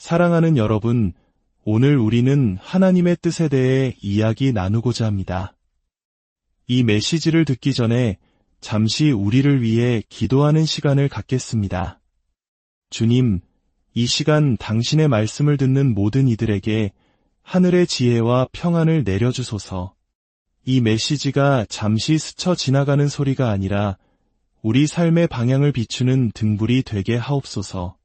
사랑하는 여러분, 오늘 우리는 하나님의 뜻에 대해 이야기 나누고자 합니다. 이 메시지를 듣기 전에 잠시 우리를 위해 기도하는 시간을 갖겠습니다. 주님, 이 시간 당신의 말씀을 듣는 모든 이들에게 하늘의 지혜와 평안을 내려주소서. 이 메시지가 잠시 스쳐 지나가는 소리가 아니라 우리 삶의 방향을 비추는 등불이 되게 하옵소서.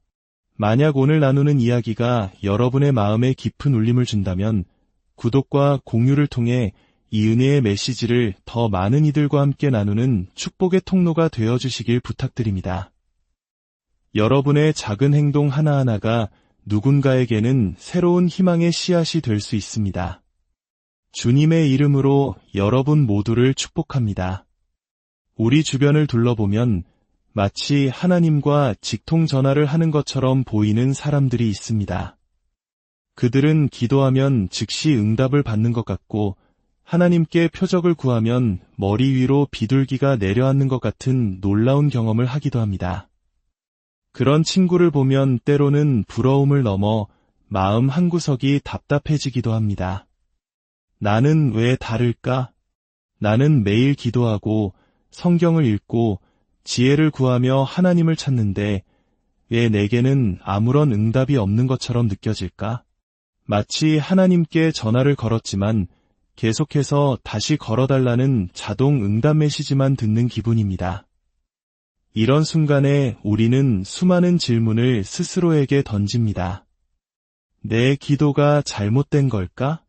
만약 오늘 나누는 이야기가 여러분의 마음에 깊은 울림을 준다면 구독과 공유를 통해 이 은혜의 메시지를 더 많은 이들과 함께 나누는 축복의 통로가 되어주시길 부탁드립니다. 여러분의 작은 행동 하나하나가 누군가에게는 새로운 희망의 씨앗이 될 수 있습니다. 주님의 이름으로 여러분 모두를 축복합니다. 우리 주변을 둘러보면 마치 하나님과 직통 전화를 하는 것처럼 보이는 사람들이 있습니다. 그들은 기도하면 즉시 응답을 받는 것 같고 하나님께 표적을 구하면 머리 위로 비둘기가 내려앉는 것 같은 놀라운 경험을 하기도 합니다. 그런 친구를 보면 때로는 부러움을 넘어 마음 한구석이 답답해지기도 합니다. 나는 왜 다를까? 나는 매일 기도하고 성경을 읽고 지혜를 구하며 하나님을 찾는데 왜 내게는 아무런 응답이 없는 것처럼 느껴질까? 마치 하나님께 전화를 걸었지만 계속해서 다시 걸어달라는 자동 응답 메시지만 듣는 기분입니다. 이런 순간에 우리는 수많은 질문을 스스로에게 던집니다. 내 기도가 잘못된 걸까?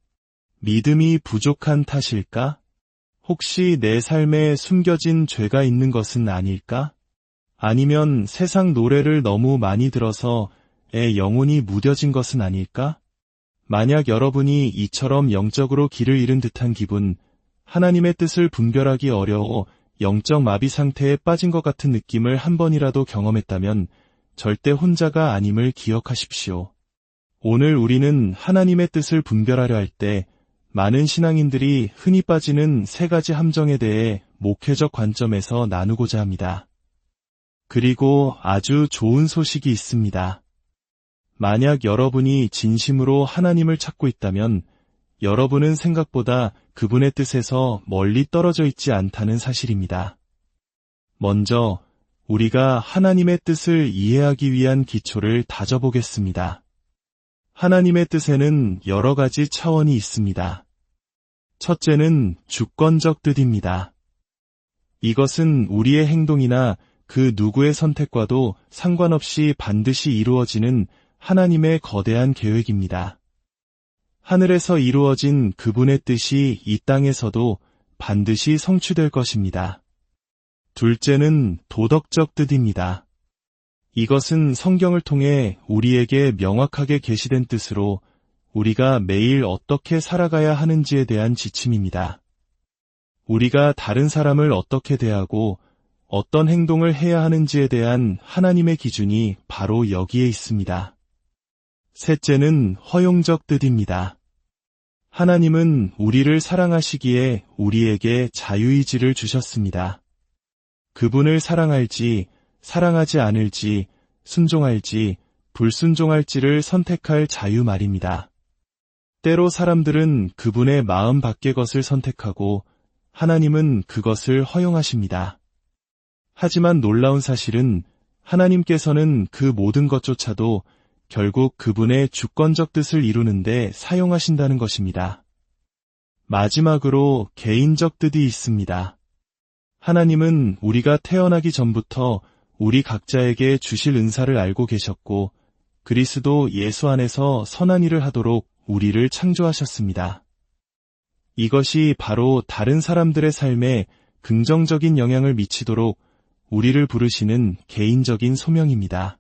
믿음이 부족한 탓일까? 혹시 내 삶에 숨겨진 죄가 있는 것은 아닐까? 아니면 세상 노래를 너무 많이 들어서 내 영혼이 무뎌진 것은 아닐까? 만약 여러분이 이처럼 영적으로 길을 잃은 듯한 기분, 하나님의 뜻을 분별하기 어려워 영적 마비 상태에 빠진 것 같은 느낌을 한 번이라도 경험했다면 절대 혼자가 아님을 기억하십시오. 오늘 우리는 하나님의 뜻을 분별하려 할 때 많은 신앙인들이 흔히 빠지는 세 가지 함정에 대해 목회적 관점에서 나누고자 합니다. 그리고 아주 좋은 소식이 있습니다. 만약 여러분이 진심으로 하나님을 찾고 있다면 여러분은 생각보다 그분의 뜻에서 멀리 떨어져 있지 않다는 사실입니다. 먼저 우리가 하나님의 뜻을 이해하기 위한 기초를 다져보겠습니다. 하나님의 뜻에는 여러 가지 차원이 있습니다. 첫째는 주권적 뜻입니다. 이것은 우리의 행동이나 그 누구의 선택과도 상관없이 반드시 이루어지는 하나님의 거대한 계획입니다. 하늘에서 이루어진 그분의 뜻이 이 땅에서도 반드시 성취될 것입니다. 둘째는 도덕적 뜻입니다. 이것은 성경을 통해 우리에게 명확하게 계시된 뜻으로 우리가 매일 어떻게 살아가야 하는지에 대한 지침입니다. 우리가 다른 사람을 어떻게 대하고 어떤 행동을 해야 하는지에 대한 하나님의 기준이 바로 여기에 있습니다. 셋째는 허용적 뜻입니다. 하나님은 우리를 사랑하시기에 우리에게 자유의지를 주셨습니다. 그분을 사랑할지, 사랑하지 않을지, 순종할지, 불순종할지를 선택할 자유 말입니다. 때로 사람들은 그분의 마음 밖의 것을 선택하고 하나님은 그것을 허용하십니다. 하지만 놀라운 사실은 하나님께서는 그 모든 것조차도 결국 그분의 주권적 뜻을 이루는데 사용하신다는 것입니다. 마지막으로 개인적 뜻이 있습니다. 하나님은 우리가 태어나기 전부터 우리 각자에게 주실 은사를 알고 계셨고 그리스도 예수 안에서 선한 일을 하도록 우리를 창조하셨습니다. 이것이 바로 다른 사람들의 삶에 긍정적인 영향을 미치도록 우리를 부르시는 개인적인 소명입니다.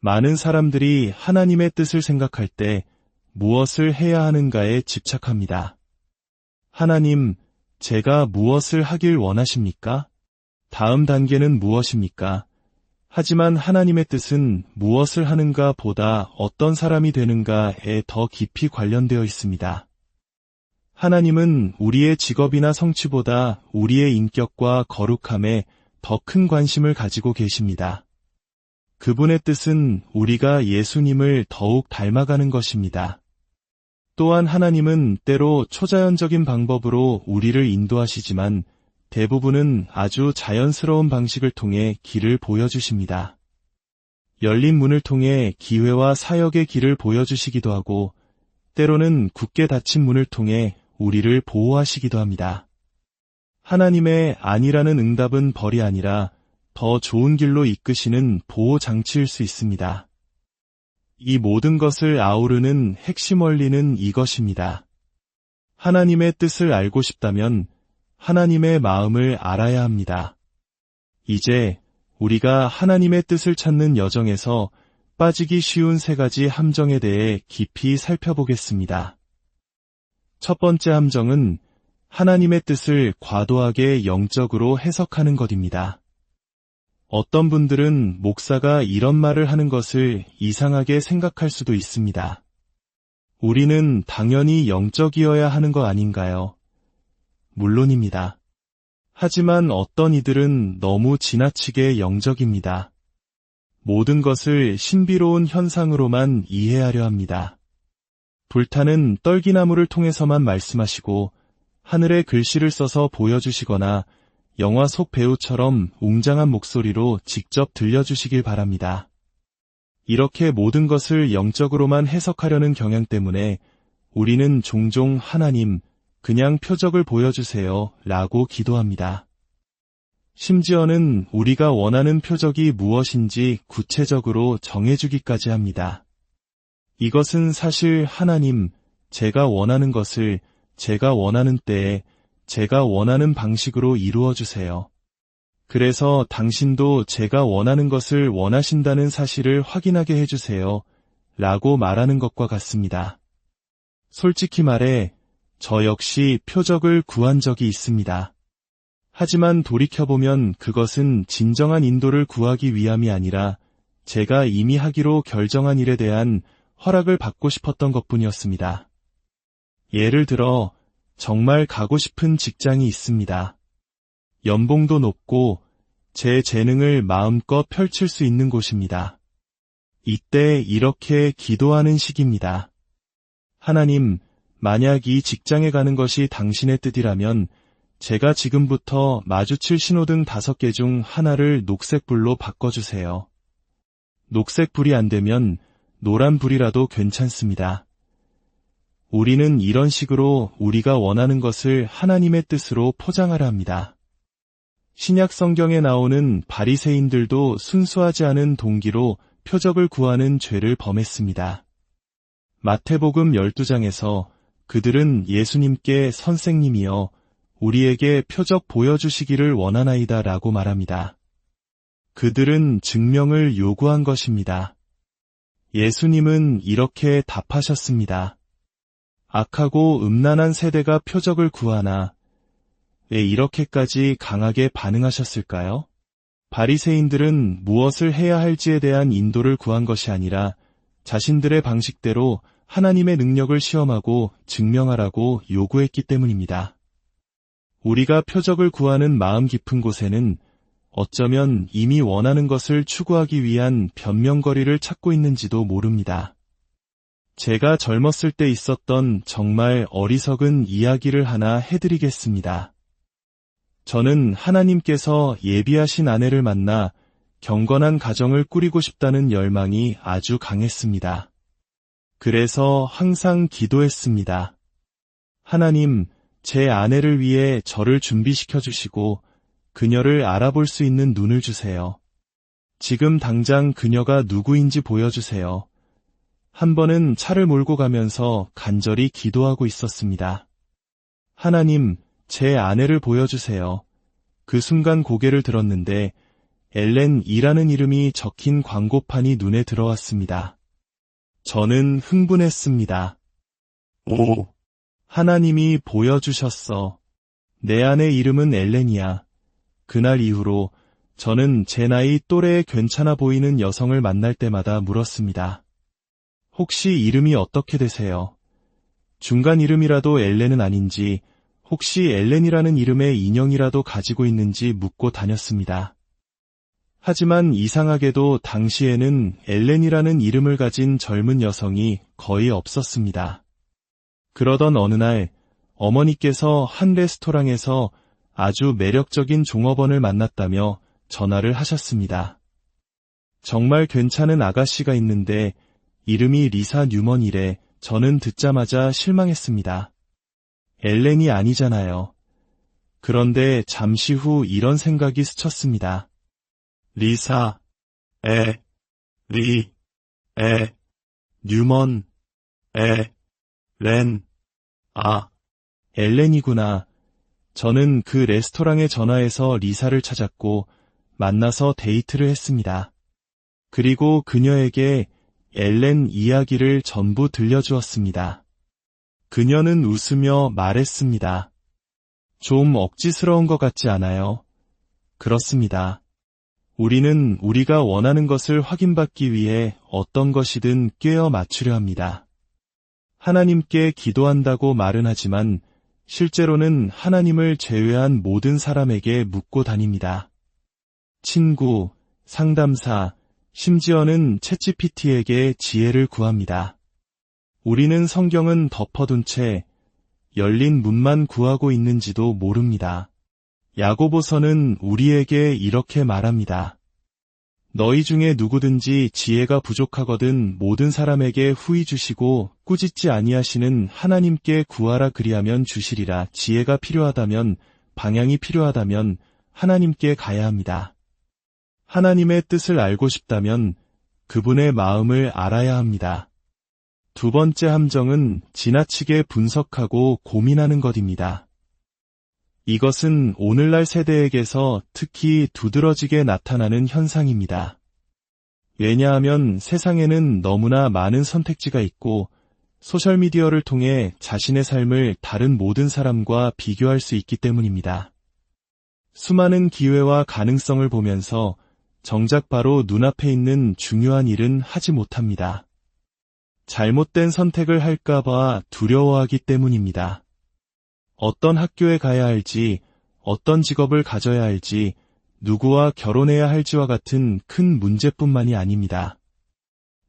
많은 사람들이 하나님의 뜻을 생각할 때 무엇을 해야 하는가에 집착합니다. 하나님, 제가 무엇을 하길 원하십니까? 다음 단계는 무엇입니까? 하지만 하나님의 뜻은 무엇을 하는가 보다 어떤 사람이 되는가에 더 깊이 관련되어 있습니다. 하나님은 우리의 직업이나 성취보다 우리의 인격과 거룩함에 더 큰 관심을 가지고 계십니다. 그분의 뜻은 우리가 예수님을 더욱 닮아가는 것입니다. 또한 하나님은 때로 초자연적인 방법으로 우리를 인도하시지만 대부분은 아주 자연스러운 방식을 통해 길을 보여주십니다. 열린 문을 통해 기회와 사역의 길을 보여주시기도 하고 때로는 굳게 닫힌 문을 통해 우리를 보호하시기도 합니다. 하나님의 아니라는 응답은 벌이 아니라 더 좋은 길로 이끄시는 보호 장치일 수 있습니다. 이 모든 것을 아우르는 핵심 원리는 이것입니다. 하나님의 뜻을 알고 싶다면 하나님의 마음을 알아야 합니다. 이제 우리가 하나님의 뜻을 찾는 여정에서 빠지기 쉬운 3가지 함정에 대해 깊이 살펴보겠습니다. 첫 번째 함정은 하나님의 뜻을 과도하게 영적으로 해석하는 것입니다. 어떤 분들은 목사가 이런 말을 하는 것을 이상하게 생각할 수도 있습니다. 우리는 당연히 영적이어야 하는 거 아닌가요? 물론입니다. 하지만 어떤 이들은 너무 지나치게 영적입니다. 모든 것을 신비로운 현상으로만 이해하려 합니다. 불타는 떨기나무를 통해서만 말씀하시고 하늘에 글씨를 써서 보여주시거나 영화 속 배우처럼 웅장한 목소리로 직접 들려주시길 바랍니다. 이렇게 모든 것을 영적으로만 해석하려는 경향 때문에 우리는 종종 하나님, 그냥 표적을 보여주세요 라고 기도합니다. 심지어는 우리가 원하는 표적이 무엇인지 구체적으로 정해주기까지 합니다. 이것은 사실 하나님, 제가 원하는 것을 제가 원하는 때에 제가 원하는 방식으로 이루어주세요. 그래서 당신도 제가 원하는 것을 원하신다는 사실을 확인하게 해주세요 라고 말하는 것과 같습니다. 솔직히 말해 저 역시 표적을 구한 적이 있습니다. 하지만 돌이켜보면 그것은 진정한 인도를 구하기 위함이 아니라 제가 이미 하기로 결정한 일에 대한 허락을 받고 싶었던 것뿐이었습니다. 예를 들어 정말 가고 싶은 직장이 있습니다. 연봉도 높고 제 재능을 마음껏 펼칠 수 있는 곳입니다. 이때 이렇게 기도하는 시기입니다. 하나님, 만약 이 직장에 가는 것이 당신의 뜻이라면 제가 지금부터 마주칠 신호등 5개 중 하나를 녹색불로 바꿔주세요. 녹색불이 안 되면 노란불이라도 괜찮습니다. 우리는 이런 식으로 우리가 원하는 것을 하나님의 뜻으로 포장하려 합니다. 신약 성경에 나오는 바리새인들도 순수하지 않은 동기로 표적을 구하는 죄를 범했습니다. 마태복음 12장에서 그들은 예수님께 선생님이여 우리에게 표적 보여주시기를 원하나이다 라고 말합니다. 그들은 증명을 요구한 것입니다. 예수님은 이렇게 답하셨습니다. 악하고 음란한 세대가 표적을 구하나 왜 이렇게까지 강하게 반응하셨을까요? 바리새인들은 무엇을 해야 할지에 대한 인도를 구한 것이 아니라 자신들의 방식대로 하나님의 능력을 시험하고 증명하라고 요구했기 때문입니다. 우리가 표적을 구하는 마음 깊은 곳에는 어쩌면 이미 원하는 것을 추구하기 위한 변명거리를 찾고 있는지도 모릅니다. 제가 젊었을 때 있었던 정말 어리석은 이야기를 하나 해드리겠습니다. 저는 하나님께서 예비하신 아내를 만나 경건한 가정을 꾸리고 싶다는 열망이 아주 강했습니다. 그래서 항상 기도했습니다. 하나님, 제 아내를 위해 저를 준비시켜 주시고 그녀를 알아볼 수 있는 눈을 주세요. 지금 당장 그녀가 누구인지 보여주세요. 한 번은 차를 몰고 가면서 간절히 기도하고 있었습니다. 하나님, 제 아내를 보여주세요. 그 순간 고개를 들었는데 엘렌이라는 이름이 적힌 광고판이 눈에 들어왔습니다. 저는 흥분했습니다. 오, 하나님이 보여주셨어. 내 아내 이름은 엘렌이야. 그날 이후로 저는 제 나이 또래에 괜찮아 보이는 여성을 만날 때마다 물었습니다. 혹시 이름이 어떻게 되세요? 중간 이름이라도 엘렌은 아닌지, 혹시 엘렌이라는 이름의 인형이라도 가지고 있는지 묻고 다녔습니다. 하지만 이상하게도 당시에는 엘렌이라는 이름을 가진 젊은 여성이 거의 없었습니다. 그러던 어느 날 어머니께서 한 레스토랑에서 아주 매력적인 종업원을 만났다며 전화를 하셨습니다. 정말 괜찮은 아가씨가 있는데 이름이 리사 뉴먼이래. 저는 듣자마자 실망했습니다. 엘렌이 아니잖아요. 그런데 잠시 후 이런 생각이 스쳤습니다. 리사, 뉴먼, 렌, 엘렌이구나. 저는 그 레스토랑에 전화해서 리사를 찾았고 만나서 데이트를 했습니다. 그리고 그녀에게 엘렌 이야기를 전부 들려주었습니다. 그녀는 웃으며 말했습니다. 좀 억지스러운 것 같지 않아요? 그렇습니다. 우리는 우리가 원하는 것을 확인받기 위해 어떤 것이든 꿰어 맞추려 합니다. 하나님께 기도한다고 말은 하지만 실제로는 하나님을 제외한 모든 사람에게 묻고 다닙니다. 친구, 상담사, 심지어는 챗GPT에게 지혜를 구합니다. 우리는 성경은 덮어둔 채 열린 문만 구하고 있는지도 모릅니다. 야고보서는 우리에게 이렇게 말합니다. 너희 중에 누구든지 지혜가 부족하거든 모든 사람에게 후히 주시고 꾸짖지 아니하시는 하나님께 구하라 그리하면 주시리라. 지혜가 필요하다면, 방향이 필요하다면 하나님께 가야 합니다. 하나님의 뜻을 알고 싶다면 그분의 마음을 알아야 합니다. 두 번째 함정은 지나치게 분석하고 고민하는 것입니다. 이것은 오늘날 세대에게서 특히 두드러지게 나타나는 현상입니다. 왜냐하면 세상에는 너무나 많은 선택지가 있고 소셜미디어를 통해 자신의 삶을 다른 모든 사람과 비교할 수 있기 때문입니다. 수많은 기회와 가능성을 보면서 정작 바로 눈앞에 있는 중요한 일은 하지 못합니다. 잘못된 선택을 할까봐 두려워하기 때문입니다. 어떤 학교에 가야 할지, 어떤 직업을 가져야 할지, 누구와 결혼해야 할지와 같은 큰 문제뿐만이 아닙니다.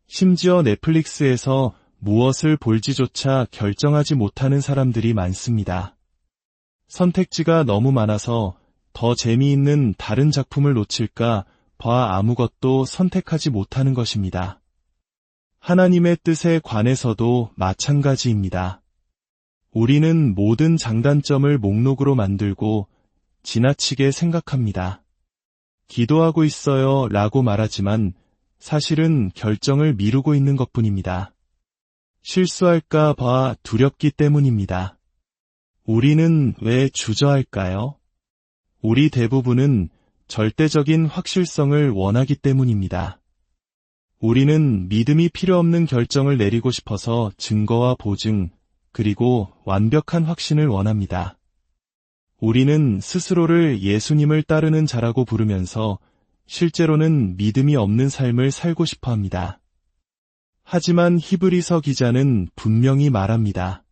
심지어 넷플릭스에서 무엇을 볼지조차 결정하지 못하는 사람들이 많습니다. 선택지가 너무 많아서 더 재미있는 다른 작품을 놓칠까 봐 아무것도 선택하지 못하는 것입니다. 하나님의 뜻에 관해서도 마찬가지입니다. 우리는 모든 장단점을 목록으로 만들고 지나치게 생각합니다. 기도하고 있어요 라고 말하지만 사실은 결정을 미루고 있는 것뿐입니다. 실수할까 봐 두렵기 때문입니다. 우리는 왜 주저할까요? 우리 대부분은 절대적인 확실성을 원하기 때문입니다. 우리는 믿음이 필요 없는 결정을 내리고 싶어서 증거와 보증, 그리고 완벽한 확신을 원합니다. 우리는 스스로를 예수님을 따르는 자라고 부르면서 실제로는 믿음이 없는 삶을 살고 싶어 합니다. 하지만 히브리서 기자는 분명히 말합니다.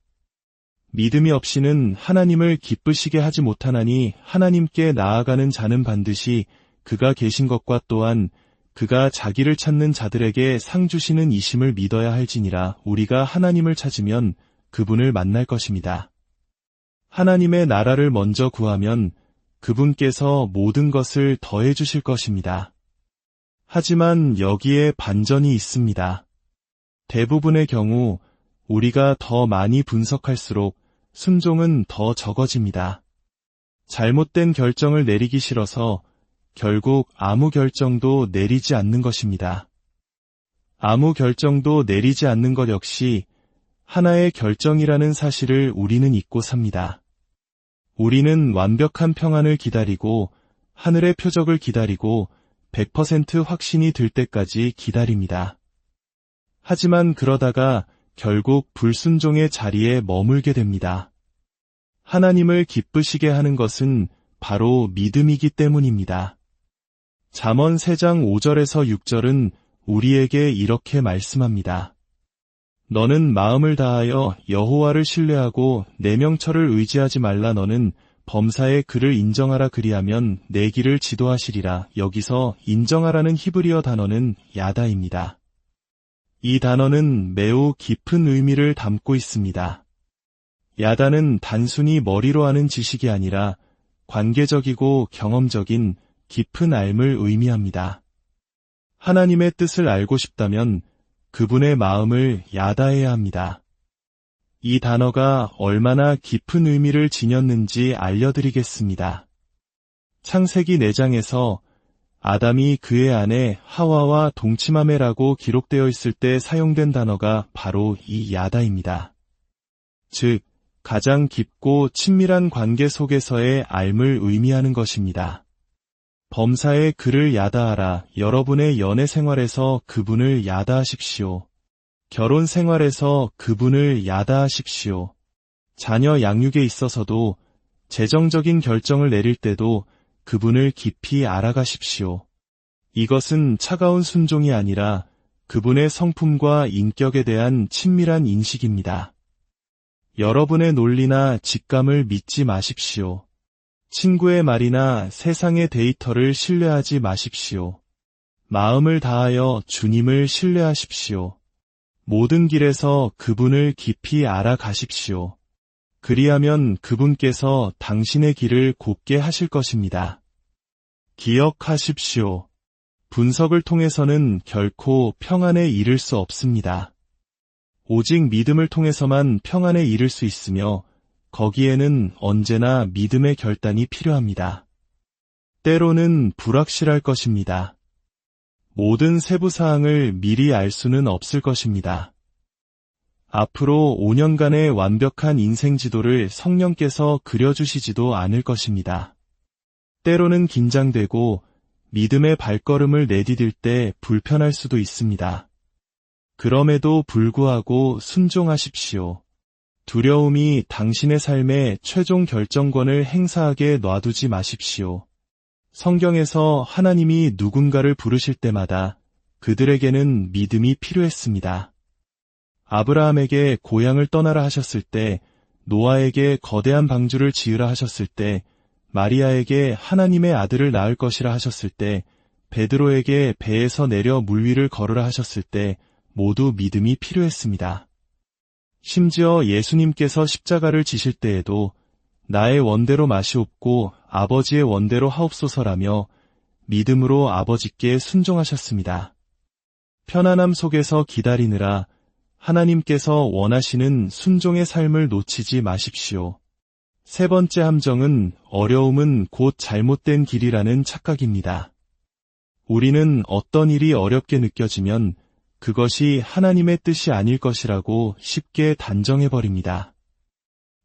믿음이 없이는 하나님을 기쁘시게 하지 못하나니 하나님께 나아가는 자는 반드시 그가 계신 것과 또한 그가 자기를 찾는 자들에게 상 주시는 이심을 믿어야 할지니라. 우리가 하나님을 찾으면 그분을 만날 것입니다. 하나님의 나라를 먼저 구하면 그분께서 모든 것을 더해 주실 것입니다. 하지만 여기에 반전이 있습니다. 대부분의 경우 우리가 더 많이 분석할수록 순종은 더 적어집니다. 잘못된 결정을 내리기 싫어서 결국 아무 결정도 내리지 않는 것입니다. 아무 결정도 내리지 않는 것 역시 하나의 결정이라는 사실을 우리는 잊고 삽니다. 우리는 완벽한 평안을 기다리고 하늘의 표적을 기다리고 100% 확신이 들 때까지 기다립니다. 하지만 그러다가 결국 불순종의 자리에 머물게 됩니다. 하나님을 기쁘시게 하는 것은 바로 믿음이기 때문입니다. 잠언 3장 5절에서 6절은 우리에게 이렇게 말씀합니다. 너는 마음을 다하여 여호와를 신뢰하고 내 명철을 의지하지 말라. 너는 범사의 그를 인정하라 그리하면 내 길을 지도하시리라. 여기서 인정하라는 히브리어 단어는 야다입니다. 이 단어는 매우 깊은 의미를 담고 있습니다. 야다는 단순히 머리로 아는 지식이 아니라 관계적이고 경험적인 깊은 알을 의미합니다. 하나님의 뜻을 알고 싶다면 그분의 마음을 야다해야 합니다. 이 단어가 얼마나 깊은 의미를 지녔는지 알려드리겠습니다. 창세기 4장에서 아담이 그의 아내 하와와 동침하매라고 기록되어 있을 때 사용된 단어가 바로 이 야다입니다. 즉, 가장 깊고 친밀한 관계 속에서의 알을 의미하는 것입니다. 범사에 그를 야다하라. 여러분의 연애 생활에서 그분을 야다하십시오. 결혼 생활에서 그분을 야다하십시오. 자녀 양육에 있어서도 재정적인 결정을 내릴 때도 그분을 깊이 알아가십시오. 이것은 차가운 순종이 아니라 그분의 성품과 인격에 대한 친밀한 인식입니다. 여러분의 논리나 직감을 믿지 마십시오. 친구의 말이나 세상의 데이터를 신뢰하지 마십시오. 마음을 다하여 주님을 신뢰하십시오. 모든 길에서 그분을 깊이 알아가십시오. 그리하면 그분께서 당신의 길을 곧게 하실 것입니다. 기억하십시오. 분석을 통해서는 결코 평안에 이를 수 없습니다. 오직 믿음을 통해서만 평안에 이를 수 있으며 거기에는 언제나 믿음의 결단이 필요합니다. 때로는 불확실할 것입니다. 모든 세부 사항을 미리 알 수는 없을 것입니다. 앞으로 5년간의 완벽한 인생 지도를 성령께서 그려주시지도 않을 것입니다. 때로는 긴장되고 믿음의 발걸음을 내디딜 때 불편할 수도 있습니다. 그럼에도 불구하고 순종하십시오. 두려움이 당신의 삶의 최종 결정권을 행사하게 놔두지 마십시오. 성경에서 하나님이 누군가를 부르실 때마다 그들에게는 믿음이 필요했습니다. 아브라함에게 고향을 떠나라 하셨을 때, 노아에게 거대한 방주를 지으라 하셨을 때, 마리아에게 하나님의 아들을 낳을 것이라 하셨을 때, 베드로에게 배에서 내려 물 위를 걸으라 하셨을 때 모두 믿음이 필요했습니다. 심지어 예수님께서 십자가를 지실 때에도 나의 원대로 마시옵고 아버지의 원대로 하옵소서라며 믿음으로 아버지께 순종하셨습니다. 편안함 속에서 기다리느라 하나님께서 원하시는 순종의 삶을 놓치지 마십시오. 세 번째 함정은 어려움은 곧 잘못된 길이라는 착각입니다. 우리는 어떤 일이 어렵게 느껴지면 그것이 하나님의 뜻이 아닐 것이라고 쉽게 단정해버립니다.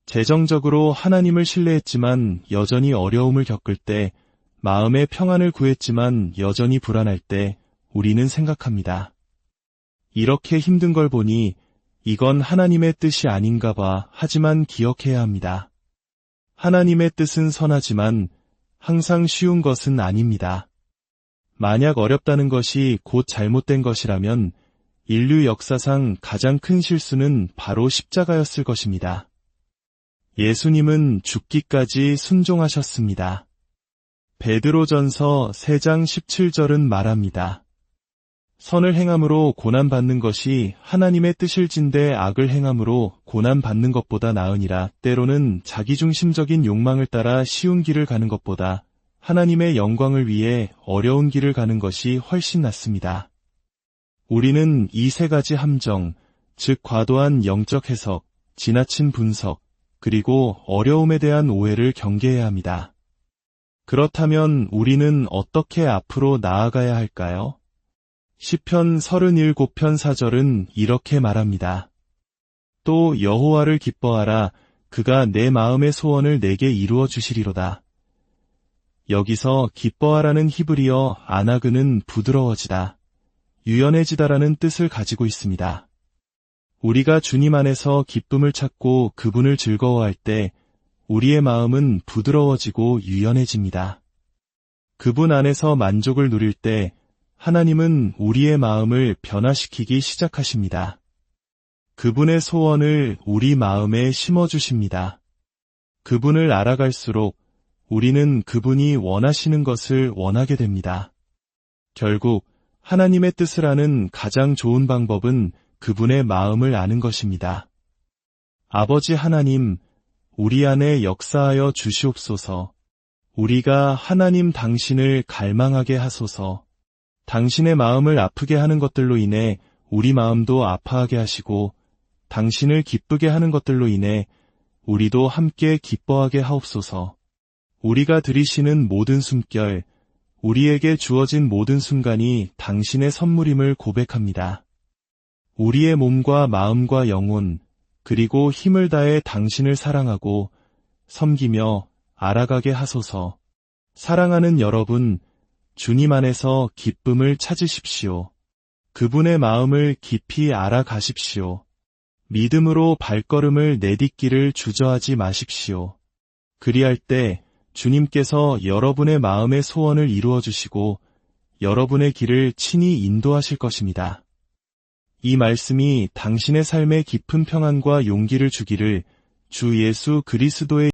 재정적으로 하나님을 신뢰했지만 여전히 어려움을 겪을 때, 마음의 평안을 구했지만 여전히 불안할 때 우리는 생각합니다. 이렇게 힘든 걸 보니 이건 하나님의 뜻이 아닌가 봐. 하지만 기억해야 합니다. 하나님의 뜻은 선하지만 항상 쉬운 것은 아닙니다. 만약 어렵다는 것이 곧 잘못된 것이라면 인류 역사상 가장 큰 실수는 바로 십자가였을 것입니다. 예수님은 죽기까지 순종하셨습니다. 베드로전서 3장 17절은 말합니다. 선을 행함으로 고난받는 것이 하나님의 뜻일진대 악을 행함으로 고난받는 것보다 나으니라. 때로는 자기중심적인 욕망을 따라 쉬운 길을 가는 것보다 하나님의 영광을 위해 어려운 길을 가는 것이 훨씬 낫습니다. 우리는 이 세 가지 함정, 즉 과도한 영적 해석, 지나친 분석, 그리고 어려움에 대한 오해를 경계해야 합니다. 그렇다면 우리는 어떻게 앞으로 나아가야 할까요? 시편 37편 4절은 이렇게 말합니다. 또 여호와를 기뻐하라. 그가 내 마음의 소원을 내게 이루어 주시리로다. 여기서 기뻐하라는 히브리어 아나그는 부드러워지다, 유연해지다라는 뜻을 가지고 있습니다. 우리가 주님 안에서 기쁨을 찾고 그분을 즐거워할 때 우리의 마음은 부드러워지고 유연해집니다. 그분 안에서 만족을 누릴 때 하나님은 우리의 마음을 변화시키기 시작하십니다. 그분의 소원을 우리 마음에 심어주십니다. 그분을 알아갈수록 우리는 그분이 원하시는 것을 원하게 됩니다. 결국 하나님의 뜻을 아는 가장 좋은 방법은 그분의 마음을 아는 것입니다. 아버지 하나님, 우리 안에 역사하여 주시옵소서. 우리가 하나님 당신을 갈망하게 하소서. 당신의 마음을 아프게 하는 것들로 인해 우리 마음도 아파하게 하시고 당신을 기쁘게 하는 것들로 인해 우리도 함께 기뻐하게 하옵소서. 우리가 들이시는 모든 숨결, 우리에게 주어진 모든 순간이 당신의 선물임을 고백합니다. 우리의 몸과 마음과 영혼, 그리고 힘을 다해 당신을 사랑하고 섬기며 알아가게 하소서. 사랑하는 여러분, 주님 안에서 기쁨을 찾으십시오. 그분의 마음을 깊이 알아가십시오. 믿음으로 발걸음을 내딛기를 주저하지 마십시오. 그리할 때 주님께서 여러분의 마음의 소원을 이루어 주시고 여러분의 길을 친히 인도하실 것입니다. 이 말씀이 당신의 삶에 깊은 평안과 용기를 주기를 주 예수 그리스도의